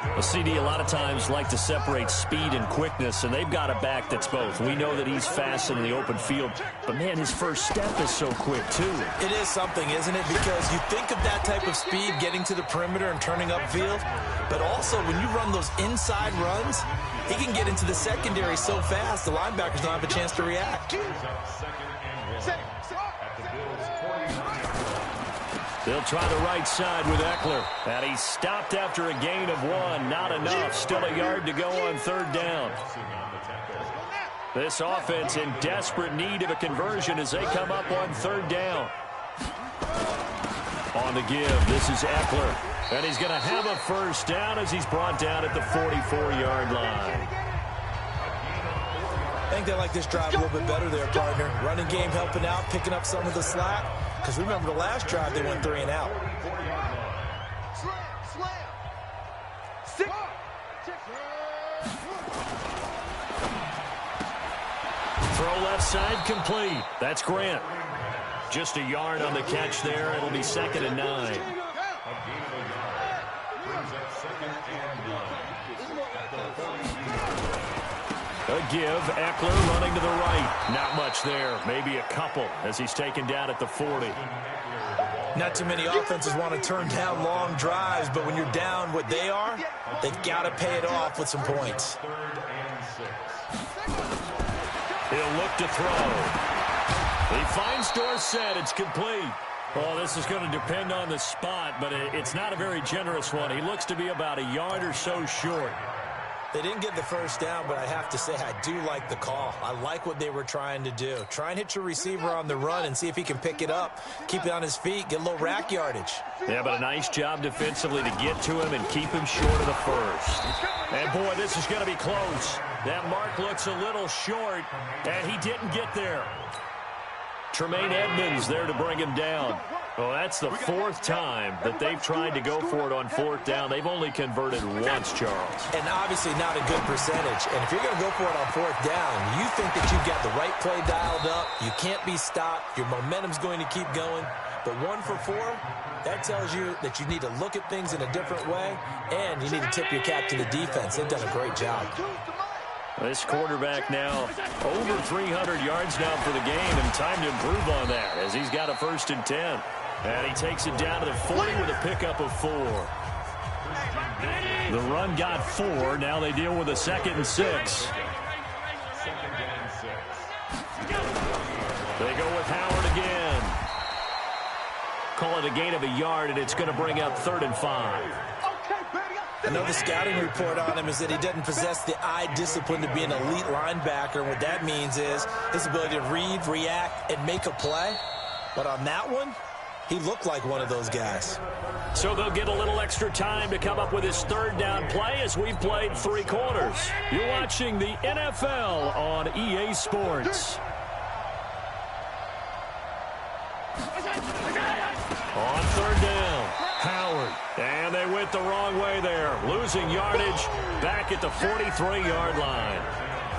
Well, CD a lot of times like to separate speed and quickness, and they've got a back that's both. We know that he's fast in the open field, but, man, his first step is so quick, too. It is something, isn't it? Because you think of that type of speed getting to the perimeter and turning upfield, but also when you run those inside runs, he can get into the secondary so fast, the linebackers don't have a chance to react. They'll try the right side with Eckler. And he's stopped after a gain of 1. Not enough. Still a yard to go on 3rd down. This offense in desperate need of a conversion as they come up on 3rd down. On the give, this is Eckler. And he's going to have a first down as he's brought down at the 44-yard line. I think they like this drive a little bit better there, partner. Running game helping out, picking up some of the slack. Because remember the last drive, they went 3 and out. Throw left side complete. That's Grant. Just a yard on the catch there. It'll be 2nd and 9. A give. Eckler running to the right. Not much there. Maybe a couple as he's taken down at the 40. Not too many offenses want to turn down long drives, but when you're down what they are, they've got to pay it off with some points. He'll look to throw. He finds Dorsett. It's complete. Well, this is going to depend on the spot, but it's not a very generous one. He looks to be about a yard or so short. They didn't get the first down, but I have to say I do like the call. I like what they were trying to do. Try and hit your receiver on the run and see if he can pick it up, keep it on his feet, get a little rack yardage. Yeah, but a nice job defensively to get to him and keep him short of the first. And, boy, this is going to be close. That mark looks a little short, and he didn't get there. Tremaine Edmonds there to bring him down. Well, that's the 4th time that they've tried to go for it on 4th down. They've only converted once, Charles. And obviously not a good percentage. And if you're going to go for it on 4th down, you think that you've got the right play dialed up. You can't be stopped. Your momentum's going to keep going. But 1 for 4, that tells you that you need to look at things in a different way, and you need to tip your cap to the defense. They've done a great job. This quarterback now over 300 yards now for the game, and time to improve on that as he's got a 1st and 10. And he takes it down to the 40 with a pickup of 4. The run got 4. Now they deal with a 2nd and 6. They go with Howard again. Call it a gain of a yard, and it's going to bring up 3rd and 5. Another scouting report on him is that he doesn't possess the eye discipline to be an elite linebacker. And what that means is his ability to read, react, and make a play. But on that one, he looked like one of those guys. So they'll get a little extra time to come up with his 3rd down play as we've played 3 quarters. You're watching the NFL on EA Sports. On 3rd down, Howard. And they went the wrong way there. Losing yardage back at the 43-yard line.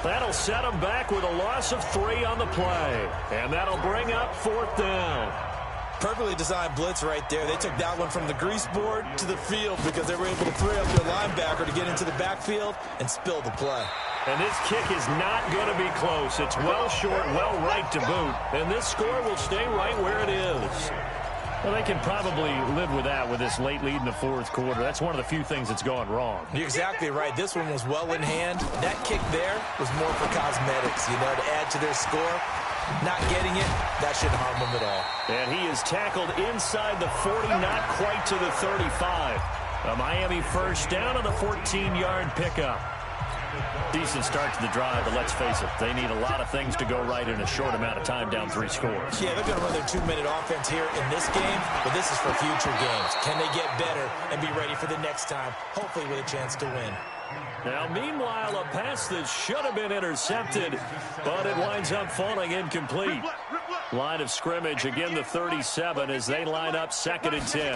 That'll set them back with a loss of 3 on the play. And that'll bring up 4th down. Perfectly designed blitz right there. They took that one from the grease board to the field because they were able to free up their linebacker to get into the backfield and spill the play. And this kick is not going to be close. It's well short, well right to boot. And this score will stay right where it is. Well, they can probably live with that with this late lead in the 4th quarter. That's one of the few things that's gone wrong. You're exactly right. This one was well in hand. That kick there was more for cosmetics, you know, to add to their score. Not getting it, that shouldn't harm them at all. And he is tackled inside the 40, not quite to the 35. A Miami 1st down on the 14-yard pickup. Decent start to the drive, but let's face it, they need a lot of things to go right in a short amount of time, down 3 scores. Yeah, they're going to run their 2-minute offense here in this game, but this is for future games. Can they get better and be ready for the next time, hopefully with a chance to win? Now, meanwhile, a pass that should have been intercepted, but it winds up falling incomplete. Line of scrimmage, again the 37 as they line up 2nd and 10.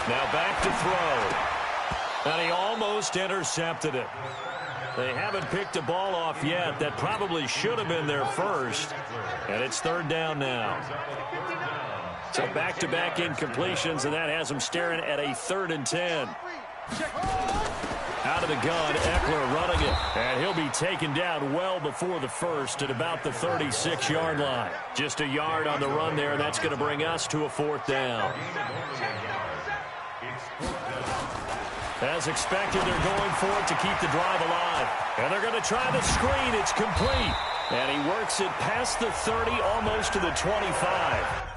Now back to throw. And he almost intercepted it. They haven't picked a ball off yet. That probably should have been their first. And it's 3rd down now. So back-to-back incompletions, and that has them staring at a 3rd and 10. Out of the gun, Eckler running it. And he'll be taken down well before the first at about the 36-yard line. Just a yard on the run there, and that's going to bring us to a 4th down. As expected, they're going for it to keep the drive alive. And they're going to try the screen. It's complete. And he works it past the 30, almost to the 25.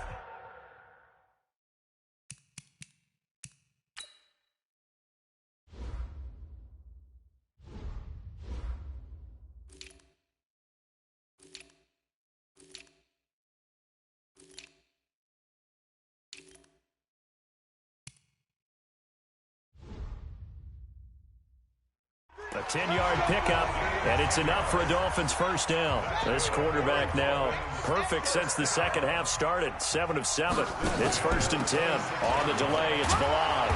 A 10-yard pickup, And it's enough for a Dolphins first down. This quarterback now perfect since the second half started. 7 of 7. It's 1st and 10. On the delay, it's Balaj.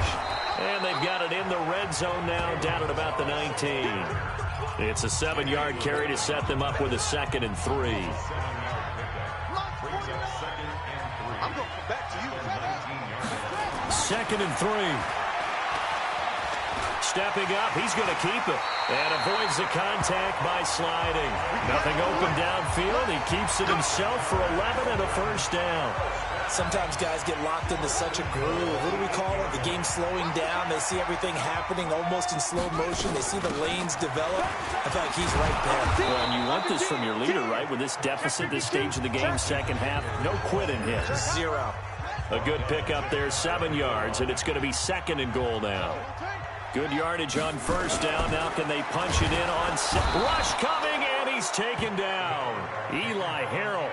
And they've got it in the red zone now, down at about the 19. It's a 7-yard carry to set them up with a 2nd and 3. I'm going to come back to you. 2nd and 3. Stepping up, he's going to keep it. And avoids the contact by sliding. Nothing open downfield. He keeps it himself for 11 and a first down. Sometimes guys get locked into such a groove. What do we call it? The game slowing down. They see everything happening almost in slow motion. They see the lanes develop. I feel like he's right there. Well, and you want this from your leader, right? With this deficit, this stage of the game, second half, no quitting him. 0. A good pickup there, 7 yards, and it's going to be 2nd and goal now. Good yardage on first down. Now can they punch it in on rush coming, and he's taken down. Eli Harrell.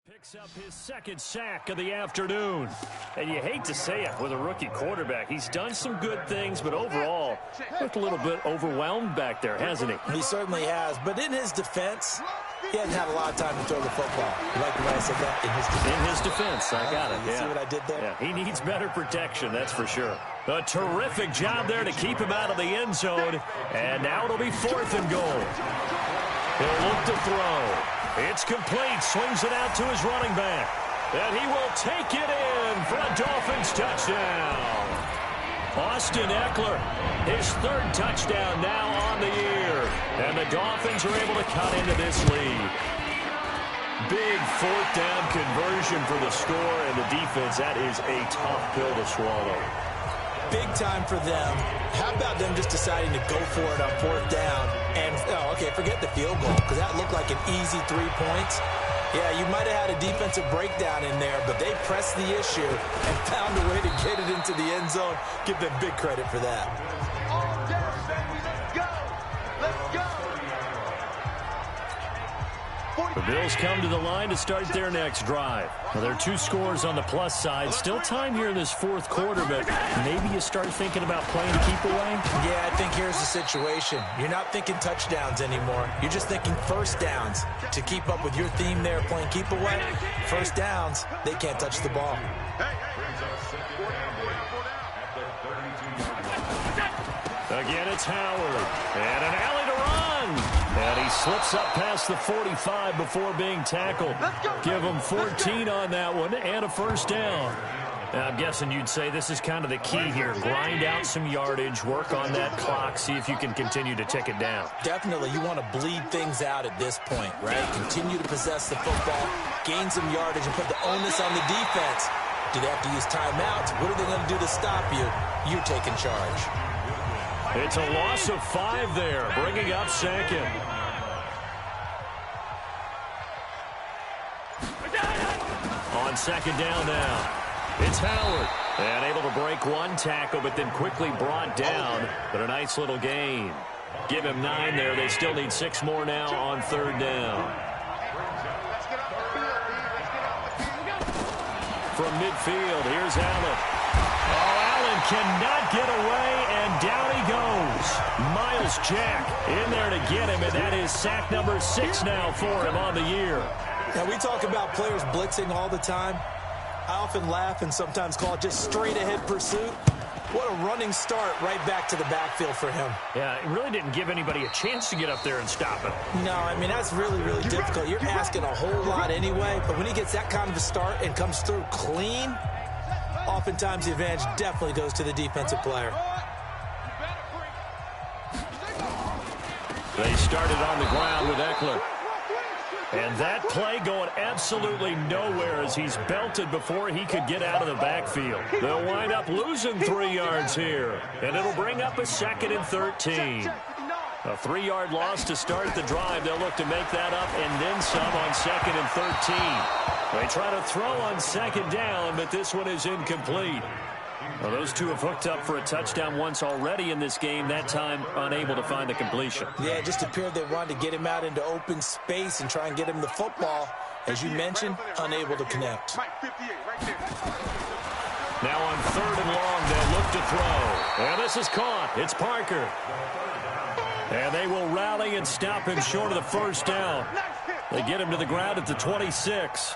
Picks up his 2nd sack of the afternoon. And you hate to say it with a rookie quarterback. He's done some good things, but overall, looked a little bit overwhelmed back there, hasn't he? He certainly has. But in his defense, he hasn't had a lot of time to throw the football. You like the way I said that? In his defense. In his defense, I got it. You see what I did there? Yeah, he needs better protection, that's for sure. A terrific job there to keep him out of the end zone. And now it'll be 4th and goal. He'll look to throw. It's complete. Swings it out to his running back. And he will take it in for a Dolphins touchdown. Austin Eckler, his 3rd touchdown now on the year. And the Dolphins are able to cut into this lead. Big 4th down conversion for the score, and the defense, that is a tough pill to swallow. Big time for them. How about them just deciding to go for it on 4th down? And, okay, forget the field goal, because that looked like an easy 3 points. Yeah, you might have had a defensive breakdown in there, but they pressed the issue and found a way to get it into the end zone. Give them big credit for that. All down, baby. Let's go. Let's go. The Bills come to the line to start their next drive. Well, there are 2 scores on the plus side. Still time here in this 4th quarter, but maybe you start thinking about playing keep away? Yeah, I think here's the situation. You're not thinking touchdowns anymore. You're just thinking first downs. To keep up with your theme there, playing keep away, first downs, they can't touch the ball. Again, it's Howard. And an alley to run. And he slips up past the 45 before being tackled. Give him 14 on that one and a first down. Now, I'm guessing you'd say this is kind of the key here. Grind out some yardage, work on that clock, see if you can continue to tick it down. Definitely, you want to bleed things out at this point, right? Continue to possess the football, gain some yardage, and put the onus on the defense. Do they have to use timeouts? What are they going to do to stop you? You're taking charge. It's a loss of 5 there, bringing up 2nd. On 2nd down now, it's Howard. And able to break 1 tackle, but then quickly brought down. But a nice little gain. Give him 9 there. They still need 6 more now on 3rd down. From midfield, here's Allen. Allen cannot get away, and down he goes. Miles Jack in there to get him, and that is sack number 6 now for him on the year. Now, we talk about players blitzing all the time. I often laugh and sometimes call it just straight-ahead pursuit. What a running start right back to the backfield for him. Yeah, it really didn't give anybody a chance to get up there and stop it. No, I mean, that's really, really difficult. You're asking a whole lot anyway, but when he gets that kind of a start and comes through clean, oftentimes the advantage definitely goes to the defensive player. They started on the ground with Eckler. And that play going absolutely nowhere as he's belted before he could get out of the backfield. They'll wind up losing 3 yards here. And it'll bring up a 2nd and 13. A 3-yard loss to start the drive. They'll look to make that up and then some on 2nd and 13. They try to throw on 2nd down, but this one is incomplete. Well, those two have hooked up for a touchdown once already in this game, that time unable to find the completion. Yeah, it just appeared they wanted to get him out into open space and try and get him the football. As you mentioned, unable to connect. Now on 3rd and long, they'll look to throw. And this is caught. It's Parker. And they will rally and stop him short of the first down. They get him to the ground at the 26.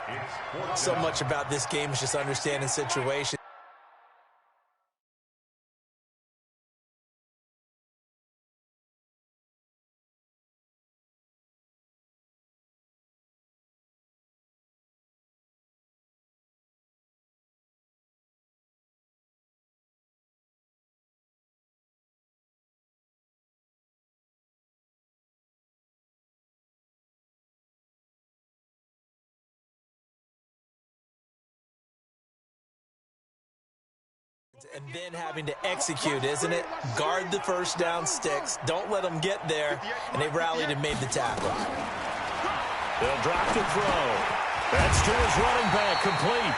So much about this game is just understanding situation. And then having to execute, isn't it? Guard the first down sticks. Don't let them get there. And they rallied and made the tackle. They'll drop the throw. That's to his running back, complete.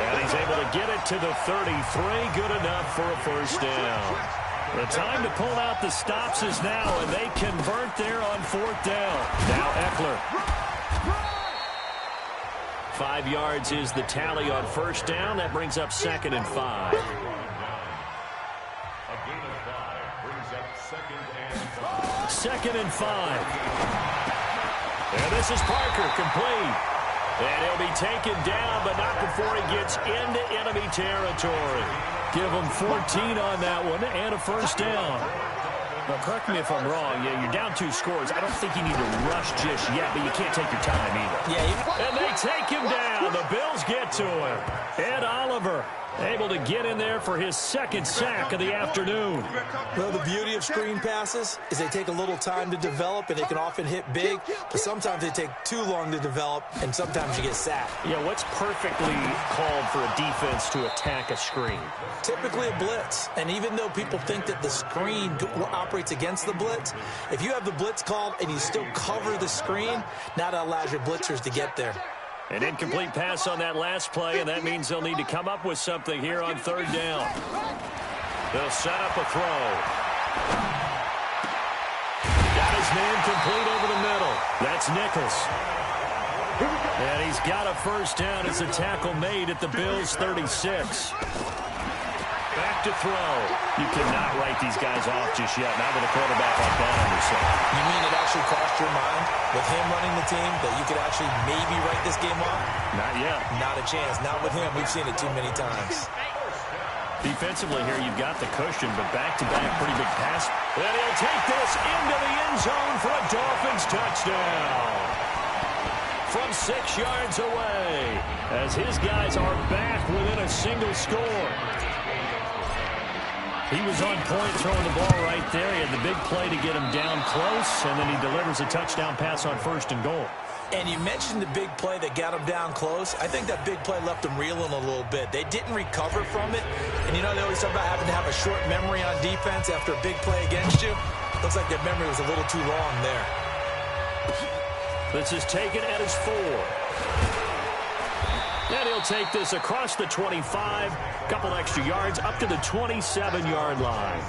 And he's able to get it to the 33. Good enough for a first down. The time to pull out the stops is now, and they convert there on 4th down. Now Eckler. 5 yards is the tally on first down. That brings up 2nd and 5. Second and 5. And this is Parker, complete. And he'll be taken down, but not before he gets into enemy territory. Give him 14 on that one and a first down. Now, correct me if I'm wrong. Yeah, you're down 2 scores. I don't think you need to rush just yet, but you can't take your time either. Yeah, and they take him down. The Bills get to him. Ed Oliver able to get in there for his 2nd sack of the afternoon. Well, the beauty of screen passes is they take a little time to develop, and they can often hit big, but sometimes they take too long to develop, and sometimes you get sacked. Yeah, what's perfectly called for a defense to attack a screen? Typically a blitz, and even though people think that the screen operates against the blitz, if you have the blitz called and you still cover the screen, now that allows your blitzers to get there. An incomplete pass on that last play, and that means they'll need to come up with something here on 3rd down. They'll set up a throw. Got his man complete over the middle. That's Nichols. And he's got a first down as a tackle made at the Bills' 36. Back to throw. You cannot write these guys off just yet, not with a quarterback like that on your side. You mean it actually crossed your mind with him running the team that you could actually maybe write this game off? Not yet. Not a chance. Not with him. We've seen it too many times. Defensively here, you've got the cushion, but back-to-back pretty big pass. And he'll take this into the end zone for a Dolphins touchdown. From 6 yards away, as his guys are back within a single score. He was on point throwing the ball right there. He had the big play to get him down close, and then he delivers a touchdown pass on 1st and goal. And you mentioned the big play that got him down close. I think that big play left him reeling a little bit. They didn't recover from it. And you know, they always talk about having to have a short memory on defense after a big play against you. Looks like their memory was a little too long there. This is taken at his 4. And he'll take this across the 25, couple extra yards, up to the 27-yard line.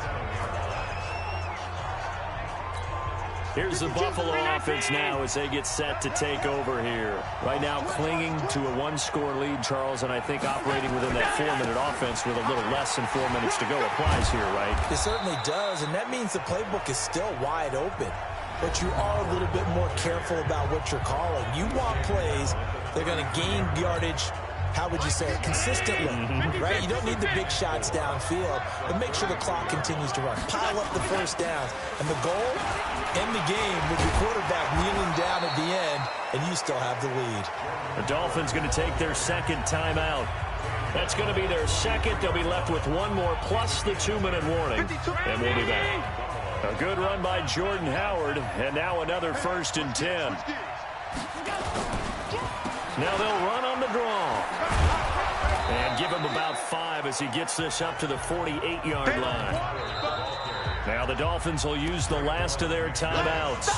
Here's the Buffalo offense now as they get set to take over here. Right now clinging to a 1-score lead, Charles, and I think operating within that 4-minute offense with a little less than 4 minutes to go applies here, right? It certainly does, and that means the playbook is still wide open. But you are a little bit more careful about what you're calling. You want plays they're going to gain yardage, how would you say it, consistently, right? You don't need the big shots downfield, but make sure the clock continues to run. Pile up the first downs. And the goal, end the game with your quarterback kneeling down at the end, and you still have the lead. The Dolphins going to take their 2nd timeout. That's going to be their 2nd. They'll be left with 1 more plus the 2-minute warning, and we'll be back. A good run by Jordan Howard, and now another 1st and 10. Now they'll run on the draw. And give him about 5 as he gets this up to the 48-yard line. Now the Dolphins will use the last of their timeouts.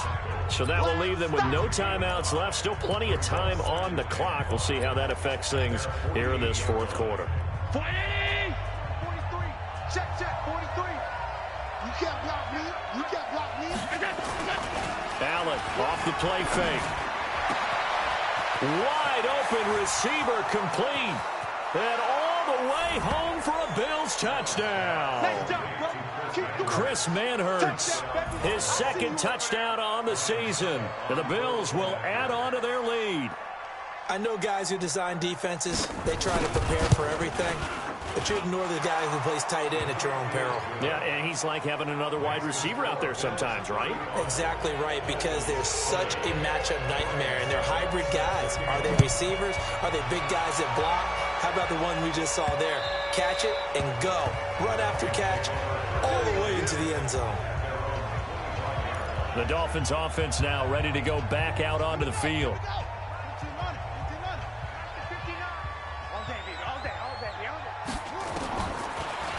So that will leave them with no timeouts left. Still plenty of time on the clock. We'll see how that affects things here in this fourth quarter. 43. Check, 43. You can't block me. You can't block me. Allen off the play fake. Wide open receiver complete. And all the way home for a Bills touchdown. Nice job, bro. Chris Manhertz, his second touchdown on the season. And the Bills will add on to their lead. I know guys who design defenses, they try to prepare for everything, but you ignore the guy who plays tight end at your own peril. Yeah, and he's like having another wide receiver out there sometimes, right? Exactly right, because they're such a matchup nightmare, and they're hybrid guys. Are they receivers? Are they big guys that block? How about the one we just saw there? Catch it and go. Run after catch all the way into the end zone. The Dolphins offense now ready to go back out onto the field.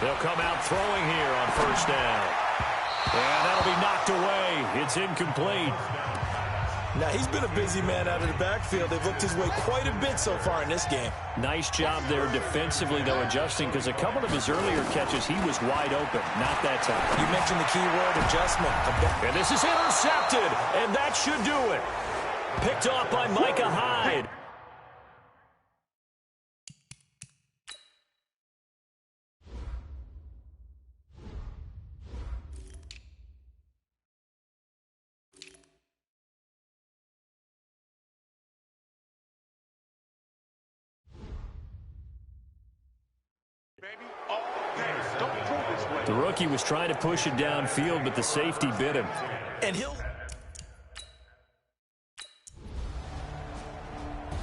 They'll come out throwing here on first down. And that'll be knocked away. It's incomplete. Now, he's been a busy man out of the backfield. They've looked his way quite a bit so far in this game. Nice job there defensively, though, adjusting, because a couple of his earlier catches, he was wide open. Not that time. You mentioned the key word, adjustment. And this is intercepted, and that should do it. Picked off by Micah Hyde. The rookie was trying to push it downfield, but the safety bit him. And he'll...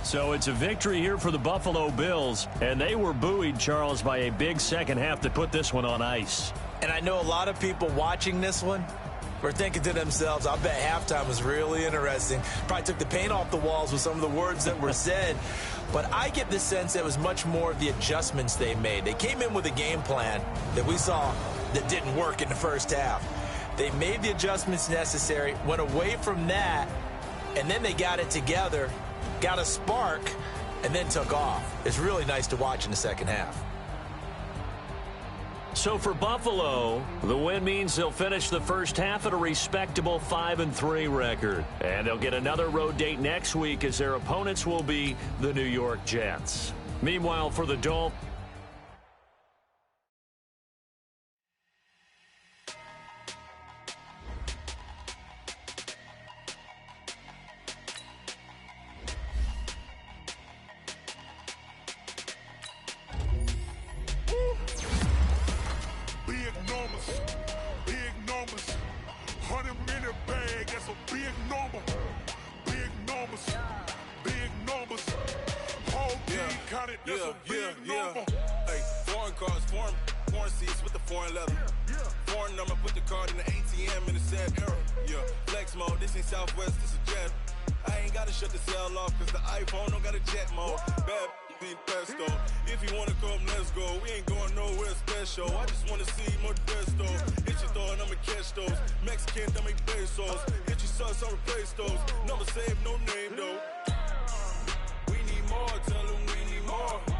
So it's a victory here for the Buffalo Bills, and they were buoyed, Charles, by a big second half to put this one on ice. And I know a lot of people watching this one were thinking to themselves, I bet halftime was really interesting. Probably took the paint off the walls with some of the words that were said. But I get the sense that it was much more of the adjustments they made. They came in with a game plan that we saw that didn't work in the first half. They made the adjustments necessary, went away from that, and then they got it together, got a spark, and then took off. It's really nice to watch in the second half. So for Buffalo, the win means they'll finish the first half at a respectable 5-3 record. And they'll get another road date next week as their opponents will be the New York Jets. Meanwhile, for the Dolphins, Number save, no name though. We need more, tell them we need more.